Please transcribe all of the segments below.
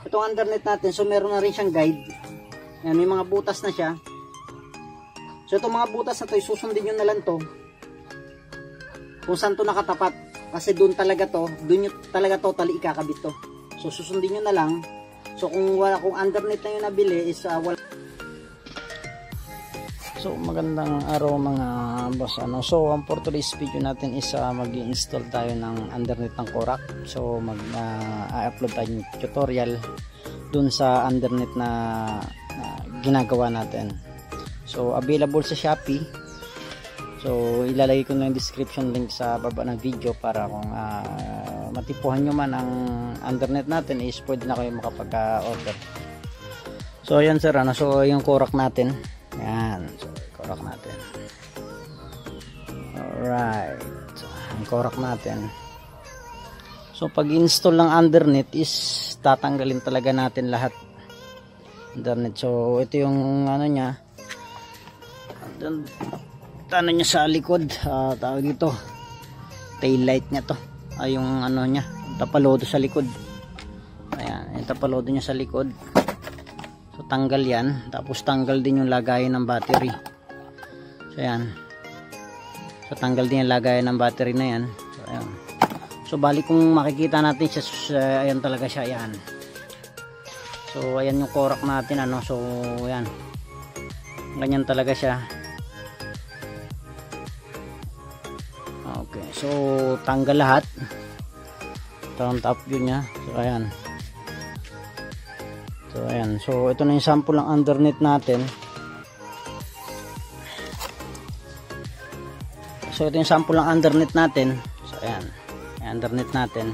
Itong undernet natin, so meron na rin siyang guide. Yan, may mga butas na siya. So itong mga butas na to, susundin nyo na lang to kung saan to nakatapat. Kasi doon talaga to, doon nyo talaga totally ikakabit to. So susundin nyo na lang. So kung undernet na yung nabili is wala. So magandang araw mga boss. So for today's video natin is mag-i-install tayo ng undernet ng Korak. So mag-upload tayo ng tutorial dun sa undernet na ginagawa natin. So available sa Shopee. So ilalagay ko na yung description link sa baba ng video para kung matipuhan nyo man ang undernet natin is pwede na kayo makapag-order. So ayan sir, so yung Korak natin. Yan, so Korak natin. Alright, so, ang Korak natin. So pag install ng undernet is tatanggalin talaga natin lahat undernet. So ito yung ano nya, ano nya sa likod, tawag dito tail light nya to, yung ano nya, tapalodo sa likod. Ayan, yung tapalodo nya sa likod. So tanggal yan, tapos tanggal din yung lagayan ng battery. So ayan, so tanggal din yung lagayan ng battery na yan. So ayan, so bali kung makikita natin siya, ayan talaga siya, ayan. So ayan yung Korak natin, so ayan, ganyan talaga siya. Okay, so tanggal lahat. Ito ang top view nya. So ayan. So ayan, so ito na yung sample ng undernet natin. So ito yung sample ng undernet natin. So ayan, yung undernet natin.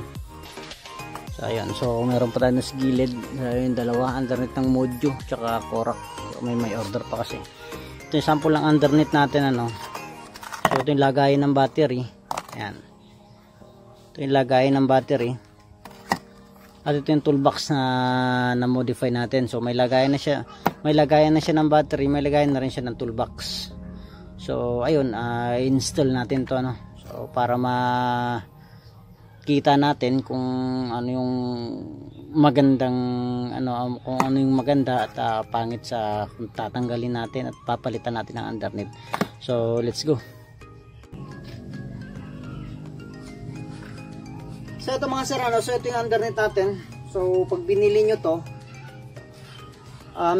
So ayan, so meron pa tayo sa gilid, yung dalawa, undernet ng Mojo tsaka Korak. So, may order pa kasi. Ito yung sample ng undernet natin, So ito yung lagayan ng battery. Ayan, ito yung lagayan ng battery. At ito yung toolbox na modify natin. So may lagayan na siya, ng battery, may lagayan na rin siya ng toolbox. So ayun, install natin to, so para makita natin kung ano yung magandang kung ano yung maganda at pangit sa kung tatanggalin natin at papalitan natin ng undernet. So let's go. So ito mga sir, so ito yung undernet natin. So pag binili nyo to,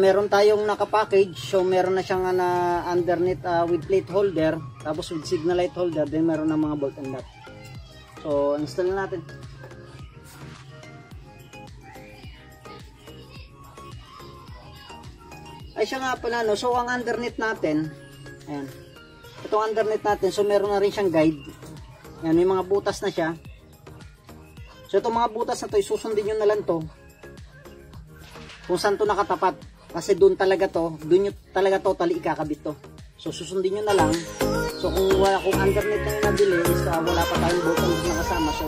meron tayong nakapackage. So meron na siyang undernet with plate holder, tapos with signal light holder, then meron na mga bolt and nut. So install na natin. Ay siya nga pala, so ang undernet natin, ayan, itong undernet natin, so meron na rin siyang guide. Ayan, may mga butas na siya. So itong mga butas na to, susundin nyo na lang to kung saan to nakatapat. Kasi doon talaga to, doon nyo talaga totally ikakabit to. So susundin nyo na lang. So kung undernet na yung nabili is wala pa tayong bolt na kasama. So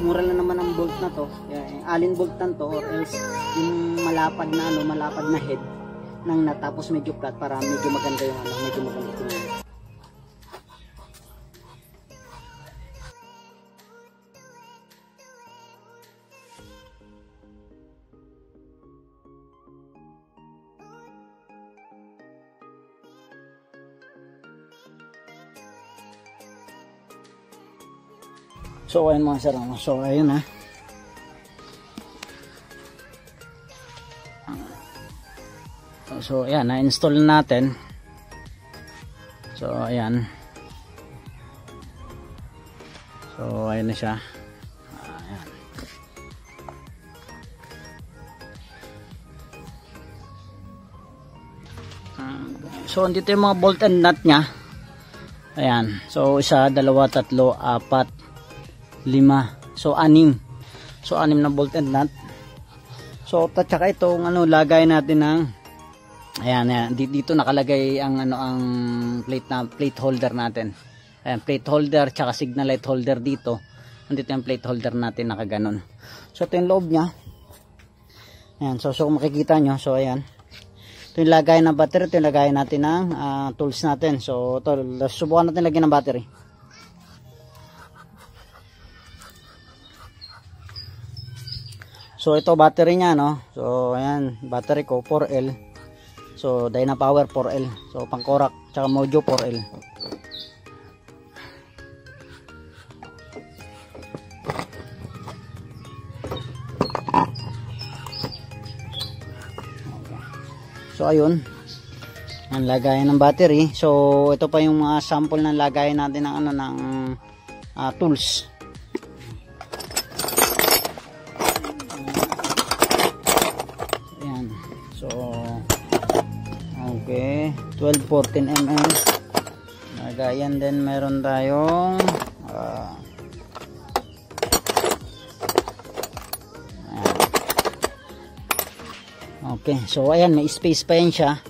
mura lang naman ang bolt na to. Allen bolt na to, or else yung malapad na head ng nut, tapos medyo flat para medyo maganda yung medyo maganda tingnan. So ayun mga sir, so ayun so ayan, na-install natin. So ayan, so ayun na siya. Ayan. So andito yung mga bolt and nut nya. Ayan, so 1, 2, 3, 4, 5, so 6. So 6 na bolt and nut. So tsaka itong lagay natin ng ayan, dito nakalagay ang ang plate holder natin. Ayan, plate holder tsaka signal light holder dito. Andito yung plate holder natin nakaganon. So ito yung loob niya. Ayan, so kung makikita nyo, so ayan, ito yung lagay ng battery, ito yung lagay natin ng tools natin. So ito, subukan natin lagyan ng battery. So ito battery niya, no. So ayan, battery ko 4L. So Dynapower 4L. So pang Korak tsaka Mojo 4L. So ayun, ang lagayan ng battery. So ito pa yung mga sample ng lagayan natin ng ano ng tools. Ayan. So okay, 12-14 mm lagayan. Then meron tayong okay, so ayan, may space pa yan siya.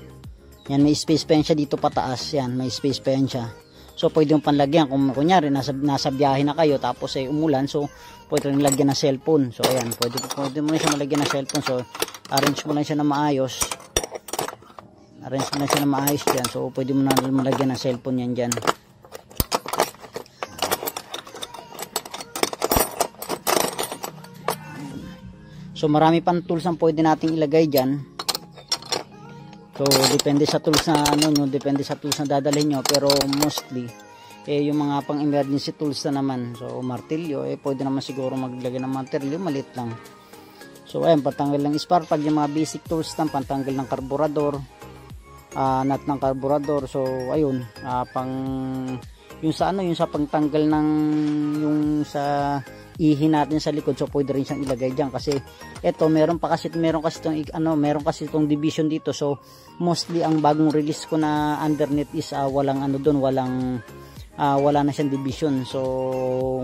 Yan, may space pa yan siya dito pataas. Yan, may space pa yan siya. So pwede yung panlagyan kung kunyari nasa biyahe na kayo tapos ay umulan, so pwede rin lagyan ng cellphone. So ayan, pwede mo na siya malagyan ng cellphone. So arrange mo lang siya na maayos. Arrange mo na siya na maayos dyan. So pwede mo na malagyan ng cellphone yan dyan. So marami pang tools ang pwede nating ilagay dyan. So depende sa tools na ano nyo, depende sa tools na dadalhin nyo, pero mostly yung mga pang emergency tools na naman. So martilyo, pwede naman siguro maglagay ng martilyo, maliit lang. So ayan, patanggal ng spark plug, yung mga basic tools lang, pantanggal ng karburador, nut ng karburador. So ayun, yung sa ano, yung sa pagtanggal ng yung sa ihi natin sa likod, so pwede rin siyang ilagay diyan kasi ito meron kasi itong division dito. So mostly ang bagong release ko na underneath is walang ano doon, wala na siyang division. So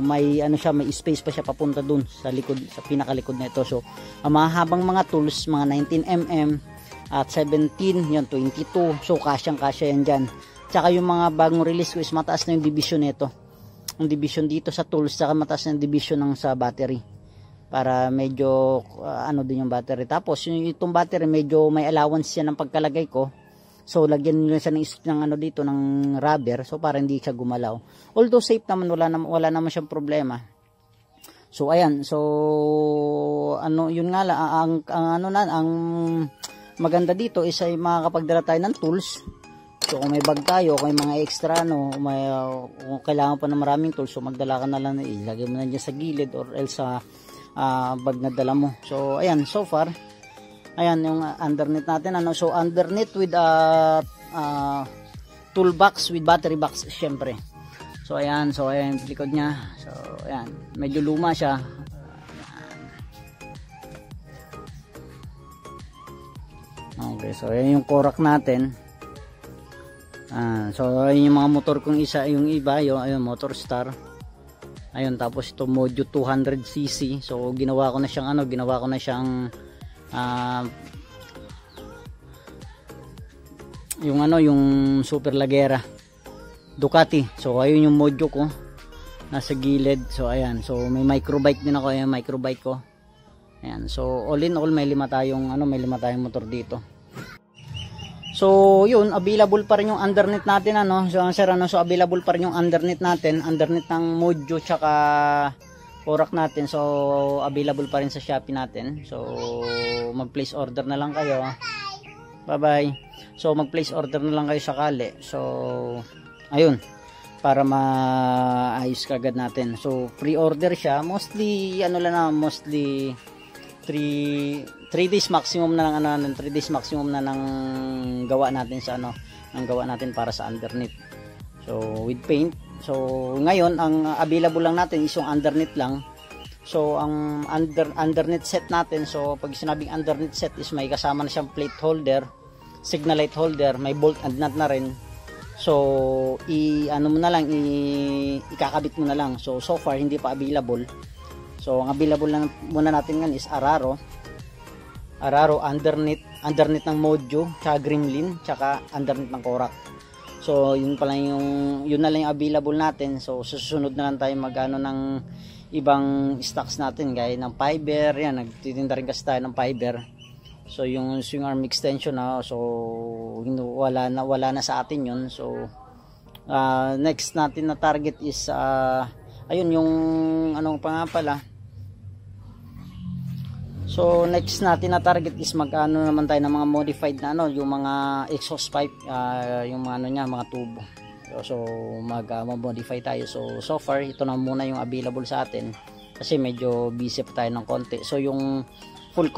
may ano siya, may space pa siya papunta doon sa likod, sa pinakalikod na ito. So ang mahabang mga tools, mga 19mm at 17, yun 22, so kasyang-kasya yan diyan. Tsaka yung mga bagong release ko is mataas na yung division nito. Ang division dito sa tools, saka mataas na division ng sa battery para medyo ano din yung battery. Tapos itong battery medyo may allowance siya ng pagkalagay ko, so lagyan nyo siya ng ano dito ng rubber, so para hindi siya gumalaw. Although safe naman, wala naman siyang problema. So ayan, so ano yun nga lang, ang maganda dito is ay makakapagdala tayo ng tools. So kung may bag tayo, kung may mga extra kung kailangan pa ng maraming tools, so magdala ka na lang, ilagay mo na dyan sa gilid or else sa bag na dala mo. So ayan, so far ayan yung underneath natin, so underneath with toolbox with battery box syempre. So ayan yung likod niya. So ayan, medyo luma siya. Okay, so ayan yung Korak natin. So ayun yung mga motor kong yung iba, yung Motor Star. Ayun, tapos ito Mojo 200cc. So ginawa ko na siyang yung Super Lagera Ducati. So ayun yung Mojo ko nasa gilid. So ayan, so may microbike din ako, yung microbike ko. Ayan, so all in all may lima tayong motor dito. So yun, available pa rin yung underneath natin, so available pa rin yung underneath ng Mojo tsaka Korak natin. So available pa rin sa Shopee natin. So mag-place order na lang kayo. Bye bye. So mag-place order na lang kayo sakali. So ayun, para maayos kagad natin. So pre-order siya, mostly 3 days maximum na lang 3 days maximum na ng gawa natin sa gawa natin para sa underneath. So with paint. So ngayon ang available lang natin is yung underneath lang. So ang underneath set natin, so pag sinabing underneath set is may kasama na siyang plate holder, signal light holder, may bolt and nut na rin. So ikakabit mo na lang. So far hindi pa available. So ang available lang muna natin ngayon is Araro underneath ng Mojo, tsaka Gremlin, tsaka underneath ng Korak. So yun na lang yung available natin. So susunod na lang tayo magano ng ibang stocks natin, gaya ng fiber. Yan, nagtitinda rin kasi tayo ng fiber. So yung swing arm extension so wala na sa atin yun. So next natin na target is ayun yung So next natin na target is magkano naman tayo ng mga modified na ano, yung mga exhaust pipe, yung mga ano niya, mga tubo. So mag-modify tayo. So far ito na muna yung available sa atin kasi medyo busy pa tayo ng konti. So yung full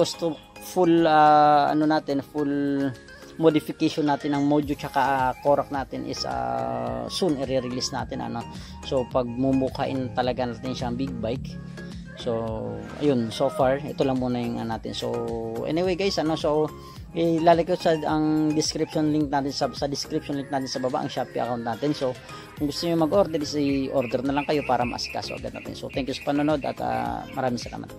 ano natin, full modification natin ng Mojo tsaka Korak natin is soon i-release natin ano. So pag mumukhain talaga natin siyang big bike. So ayun, so far ito lang muna yung natin. So anyway guys, ano, so ilalagay ko sa ang description link natin sa description link natin sa baba ang Shopee account natin. So kung gusto niyo mag-order, i-order na lang kayo para maasikaso agad natin. So thank you sa panonood at maraming salamat.